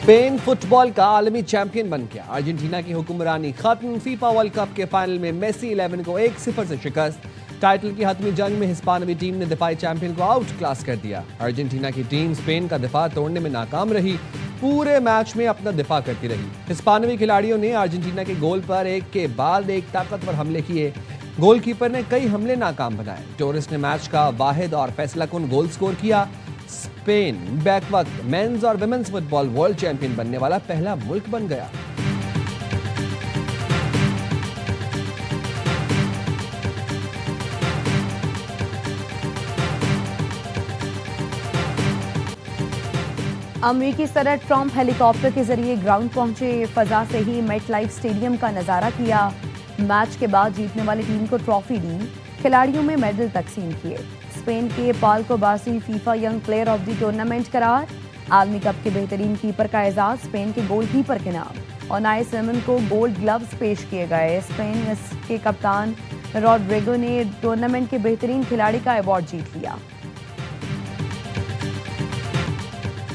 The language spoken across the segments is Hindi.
स्पेन फुटबॉल का आलमी चैंपियन बन गया। अर्जेंटीना की हुक्मरानी खत्म। फीफा वर्ल्ड कप के फाइनल में मेसी 11 को 1-0 से शिकस्त। टाइटल की हतमी जंग में हिस्पानवी टीम ने दिफाई चैंपियन को आउट क्लास कर दिया। अर्जेंटीना की टीम स्पेन का दिफा तोड़ने में नाकाम रही। पूरे मैच में अपना दिफा करती रही। हिस्पानवी खिलाड़ियों ने अर्जेंटीना के गोल पर एक के बाद एक ताकतवर हमले किए। गोलकीपर ने कई हमले नाकाम बनाए। टोरेस ने मैच का वाहिद और फैसलाकुन गोल स्कोर किया। स्पेन बैक वक्त मेंस और विमेंस फुटबॉल वर्ल्ड चैंपियन बनने वाला पहला मुल्क बन गया। अमेरिकी सदर ट्रंप हेलीकॉप्टर के जरिए ग्राउंड पहुंचे। फजा से ही मेट लाइफ स्टेडियम का नजारा किया। मैच के बाद जीतने वाली टीम को ट्रॉफी दी। खिलाड़ियों में मेडल तकसीम किए। स्पेन के पाल्को बासी FIFA young player of the tournament करार। आलमी कप के बेहतरीन कीपर का एजाज स्पेन के गोलकीपर के नाम। और नाई सिमन को गोल्ड ग्लव्स पेश किए गए। स्पेन के कप्तान रॉड्रिगो ने टूर्नामेंट के बेहतरीन खिलाड़ी का अवार्ड जीत लिया।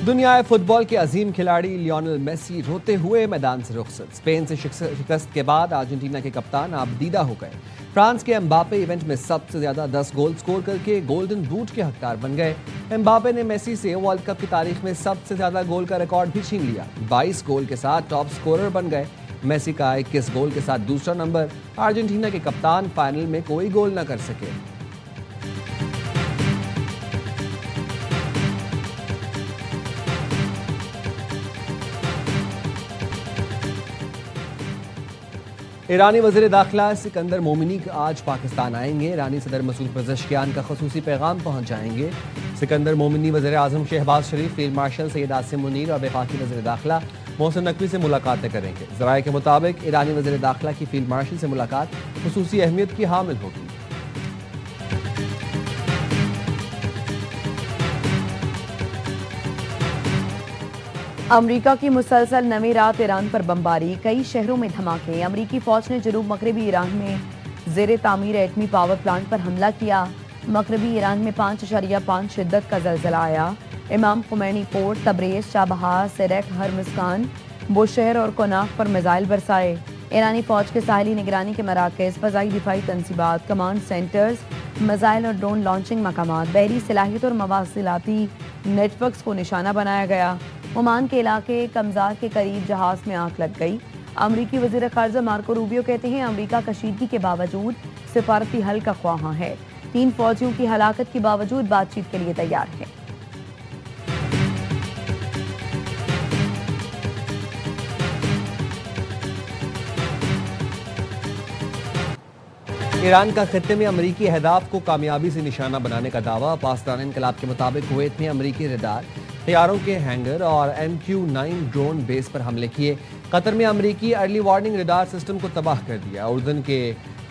दुनिया फुटबॉल के अजीम खिलाड़ी लियोनेल मेसी रोते हुए मैदान से रुखसत। स्पेन से शिकस्त के बाद अर्जेंटीना के कप्तान आबदीदा हो गए। फ्रांस के एम्बापे इवेंट में सबसे ज्यादा 10 गोल स्कोर करके गोल्डन बूट के हकदार बन गए। एम्बापे ने मेसी से वर्ल्ड कप की तारीख में सबसे ज्यादा गोल का रिकॉर्ड भी छीन लिया। 22 गोल के साथ टॉप स्कोरर बन गए। मेसी का 21 गोल के साथ दूसरा नंबर। अर्जेंटीना के कप्तान फाइनल में कोई गोल न कर सके। ईरानी वज़ीर दाखिला सिकंदर मोमिनी आज पाकिस्तान आएंगे। ईरानी सदर मसूद पज़ेश्कियान का ख़ुसूसी पैगाम पहुंचाएंगे। सिकंदर मोमिनी वज़ीर आज़म शहबाज शरीफ, फील्ड मार्शल सैयद आसिम मुनीर और वफाकी वज़ीर दाखिला मोहसिन नकवी से मुलाकातें करेंगे। ज़राए के मुताबिक ईरानी वज़ीर दाखिला की फील्ड मार्शल से मुलाकात ख़ुसूसी अहमियत की हामिल होगी। अमेरिका की मुसलसल नवी रात ईरान पर बमबारी। कई शहरों में धमाके। अमेरिकी फौज ने जनूब मगरबी ईरान में जेर तामीर एटमी पावर प्लांट पर हमला किया। मगरबी ईरान में 5.5 शिद्दत का जलजला आया। इमाम खुमैनी पोर्ट, तब्रेज़, चाबहार, सेरेक, हरमस्कान, बुशहर और कोनाक पर मिसाइल बरसाए। ईरानी फौज के साहली निगरानी के मराकज़, फ़ज़ाई दिफाई तंसीबात, कमांड सेंटर्स, मिसाइल और ड्रोन लॉन्चिंग मकामात, बहरी सलाहियत और मवासिलाती नेटवर्क्स को निशाना बनाया गया। ओमान के इलाके कमजार के करीब जहाज में आग लग गई। अमरीकी वज़ीर ख़ारजा मार्को रूबियो कहते हैं अमरीका कशीदगी के बावजूद सिफारती हल का ख्वाहां है। 3 फौजियों की हलाकत के बावजूद बातचीत के लिए तैयार है। ईरान का खित्ते में अमरीकी अहदाफ को कामयाबी से निशाना बनाने का दावा। पाकिस्तान इनकलाब के मुताबिक कुवैत में अमरीकी रडार, तैयारों के हैंगर और MQ-9 ड्रोन बेस पर हमले किए। कतर में अमरीकी अर्ली वार्निंग रडार सिस्टम को तबाह कर दिया। उर्दन के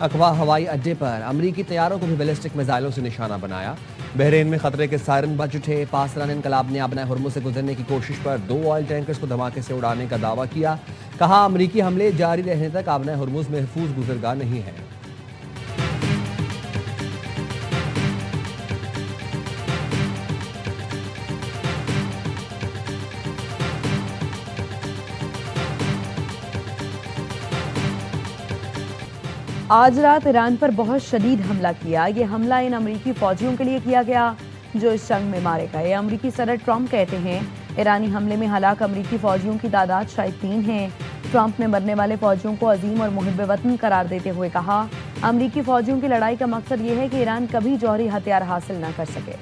अकवा हवाई अड्डे पर अमरीकी तैयारों को भी बैलिस्टिक मिसाइलों से निशाना बनाया। बहरीन में खतरे के सायरन बज उठे। पाकिस्तान इनकलाब ने आबना हुर्मुज़ से गुजरने की कोशिश पर 2 ऑयल टैंकर्स को धमाके से उड़ाने का दावा किया। कहा अमरीकी हमले जारी रहने तक आबना हुर्मुज़ महफूज गुजरगाह नहीं है। आज रात ईरान पर बहुत शदीद हमला किया। ये हमला इन अमरीकी फौजियों के लिए किया गया जो इस जंग में मारे गए। अमरीकी सदर ट्रंप कहते हैं ईरानी हमले में हलाक अमरीकी फौजियों की तादाद शायद 3 है। ट्रंप ने मरने वाले फौजियों को अजीम और मुहिब वतन करार देते हुए कहा अमरीकी फौजियों की लड़ाई का मकसद ये है कि ईरान कभी जौहरी हथियार हासिल न कर सके।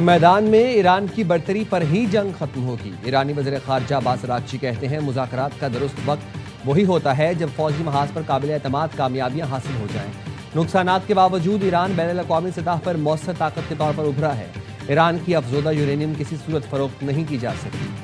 मैदान में ईरान की बर्तरी पर ही जंग खत्म होगी। ईरानी वज़ीर ख़ारजा अब्बास अराग़ची कहते हैं मुज़ाकरात का दुरुस्त वक्त वही होता है जब फौजी महाज पर काबिल एतमाद कामयाबियां हासिल हो जाएं। नुकसानात के बावजूद ईरान बैनुल-अक़वामी सतह पर मौसर ताकत के तौर पर उभरा है। ईरान की अफज़ोदा यूरेनियम किसी सूरत फ़रोख्त नहीं की जा सकती।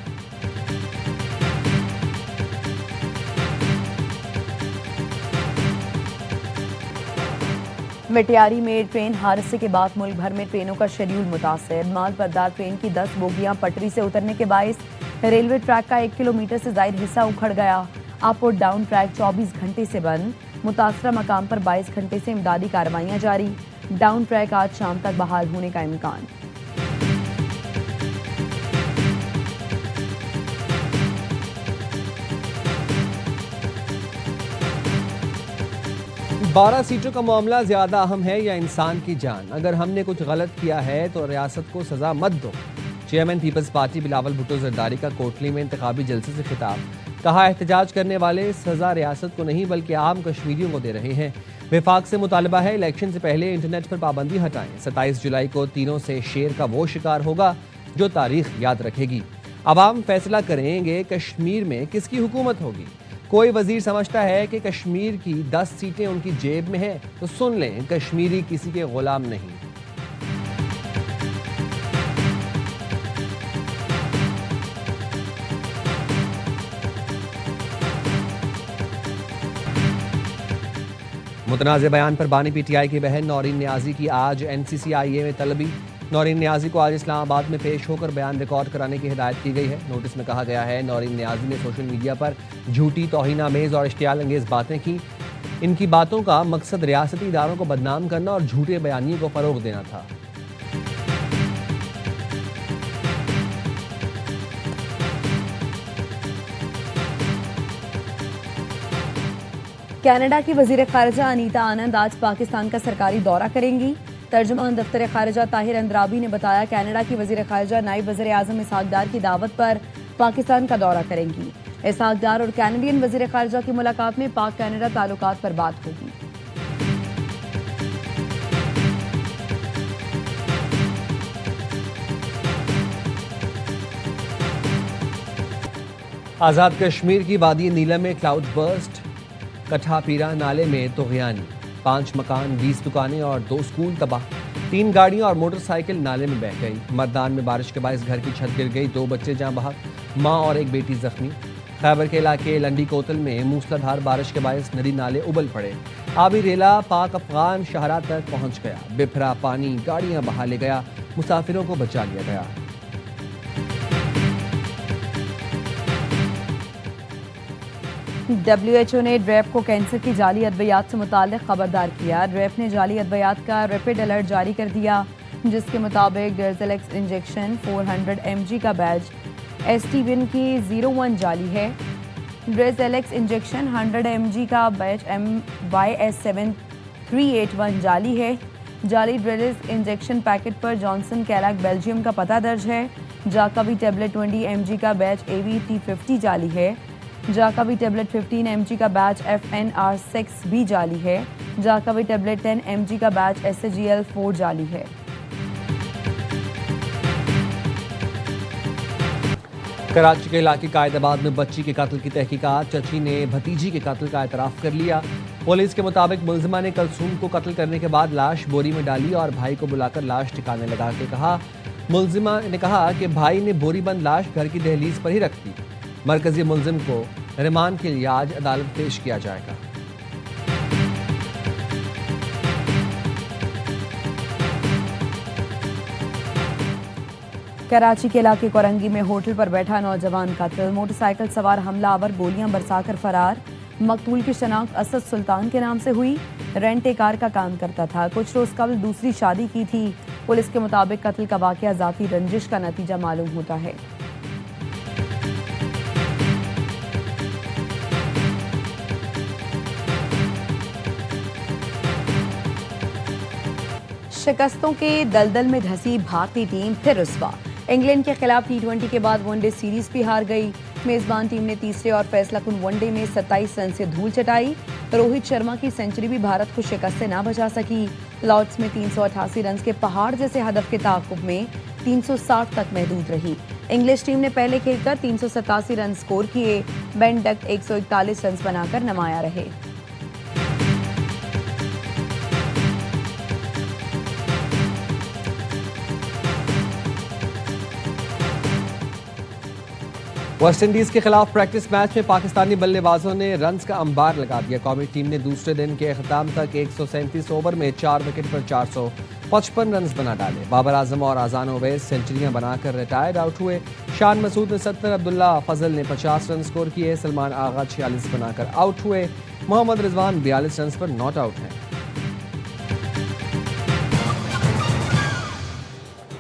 मिटियारी में ट्रेन हादसे के बाद मुल्क भर में ट्रेनों का शेड्यूल मुतासर। माल बरदार ट्रेन की 10 बोगियां पटरी से उतरने के बायस रेलवे ट्रैक का 1 किलोमीटर से ज्यादा हिस्सा उखड़ गया। अप और डाउन ट्रैक 24 घंटे से बंद। मुतासरा मकाम पर 22 घंटे से इमदादी कार्रवाइयां जारी। डाउन ट्रैक आज शाम तक बहाल होने का इम्कान। बारह सीटों का मामला ज्यादा अहम है या इंसान की जान? अगर हमने कुछ गलत किया है तो रियासत को सजा मत दो। चेयरमैन पीपल्स पार्टी बिलावल भुट्टो जरदारी का कोटली में इंतखाबी जलसे से खिताब। कहा, एहतजाज करने वाले सजा रियासत को नहीं बल्कि आम कश्मीरियों को दे रहे हैं। विफाक से मुतालबा है इलेक्शन से पहले इंटरनेट पर पाबंदी हटाएं। 27 जुलाई को तीनों से शेर का वो शिकार होगा जो तारीख याद रखेगी। अवाम फैसला करेंगे कश्मीर में किसकी हुकूमत होगी। कोई वजीर समझता है कि कश्मीर की 10 सीटें उनकी जेब में हैं, तो सुन लें, कश्मीरी किसी के गुलाम नहीं। मुतनाज़ बयान पर बानी पीटीआई की बहन नौरीन न्याजी की आज NCCIA में तलबी। नौरीन न्याजी को आज इस्लामाबाद में पेश होकर बयान रिकॉर्ड कराने की हिदायत की गई है। नोटिस में कहा गया है, नौरीन न्याजी ने सोशल मीडिया पर झूठी, तौहीनामेज़ और इश्तियाल अंगेज़ बातें की। इनकी बातों का मकसद रियासती इदारों को बदनाम करना और झूठे बयानिए को फ़रोग़ देना था। कनाडा की वजीर खारजा अनीता आनंद आज पाकिस्तान का सरकारी दौरा करेंगी। तर्जुमान दफ्तर खारजा ताहिर अंद्राबी ने बताया, कनाडा की वजीर खारजा नायब वज़ीर आज़म इसहाक डार की दावत पर पाकिस्तान का दौरा करेंगी। इसहाक डार और कैनेडियन वजीर खारजा की मुलाकात में पाक कनाडा ताल्लुकात पर बात होगी। आज़ाद कश्मीर की वादी नीलम में क्लाउड बर्स्ट। कठापीरा नाले में तुग़यानी, 5 मकान, 20 दुकानें और 2 स्कूल तबाह। 3 गाड़ियां और मोटरसाइकिल नाले में बह गई। मर्दान में बारिश के बायस घर की छत गिर गई, 2 बच्चे जाँ बहक, मां और एक बेटी जख्मी। खैबर के इलाके लंडी कोतल में मूसलाधार बारिश के बायस नदी नाले उबल पड़े। आबी रेला पाक अफगान शहरा तक पहुंच गया। बिफरा पानी गाड़ियां बहा ले गया, मुसाफिरों को बचा लिया गया। WHO ने ड्रेप को कैंसर की जाली अद्वियात से मुताल्लिक खबरदार किया। ड्रेप ने जाली अद्वियात का रैपिड अलर्ट जारी कर दिया, जिसके मुताबिक डेर्जेलेक्स इंजेक्शन 400 mg का बैच एस्टीविन की 01 जाली है। डेर्जेलेक्स इंजेक्शन 100 mg का बैच MYS7381 जाली है। जाली ड्रेलेक्स इंजेक्शन पैकेट पर जॉनसन कैलाक बेल्जियम का पता दर्ज है। जाकावी टेबलेट 20 mg का बैच AVT50 जाली है। जाकावी टेबलेट 15 mg का बैच FNR6 भी जाली है। जाकावी टेबलेट 10 mg का बैच SAGL4 जाली है। कराची के इलाके कायदाबाद में बच्ची के कत्ल की तहकीकात। चची ने भतीजी के कत्ल का एतराफ़ कर लिया। पुलिस के मुताबिक मुलजिमा ने कलसूम को कत्ल करने के बाद लाश बोरी में डाली और भाई को बुलाकर लाश ठिकाने लगा के कहा। मुलजिमा ने कहा कि भाई ने बोरी बंद लाश घर की दहलीज पर ही रख दी। मरकजी मुलजिम को रिमांड के लिए आज अदालत पेश किया जाएगा। कराची के इलाके कोरंगी में होटल पर बैठा नौजवान कत्ल। मोटरसाइकिल सवार हमलावर गोलियां बरसाकर फरार। मकतूल की शनाख्त असद सुल्तान के नाम से हुई। रेंट ए कार का काम करता था। कुछ रोज कबल दूसरी शादी की थी। पुलिस के मुताबिक कत्ल का वाकया जाती रंजिश का नतीजा मालूम होता है। शिकस्तों के दलदल में धंसी भारतीय टीम फिर रुस्वा। इंग्लैंड के खिलाफ T20 के बाद वनडे सीरीज भी हार गई। मेजबान टीम ने तीसरे और फैसलाकुन वनडे में 27 रन से धूल चटाई। रोहित शर्मा की सेंचुरी भी भारत को शिकस्त से ना बचा सकी। लॉर्ड्स में 388 रन के पहाड़ जैसे हदफ के ताक़ुब में 360 तक महदूद रही। इंग्लिश टीम ने पहले खेलकर 387 रन स्कोर किए। बेन डक्ट 141 रन बनाकर नुमाया रहे। वेस्ट इंडीज के खिलाफ प्रैक्टिस मैच में पाकिस्तानी बल्लेबाजों ने रन्स का अंबार लगा दिया। कौमी टीम ने दूसरे दिन के अख्ताम तक 137 ओवर में 4 विकेट पर 455 रन बना डाले। बाबर आजम और आजान ओवैस सेंचुरियां बनाकर रिटायर्ड आउट हुए। शान मसूद ने 70, अब्दुल्ला फजल ने 50 रन स्कोर किए। सलमान आगा 46 बनाकर आउट हुए। मोहम्मद रिजवान 42 रन पर नॉट आउट हैं।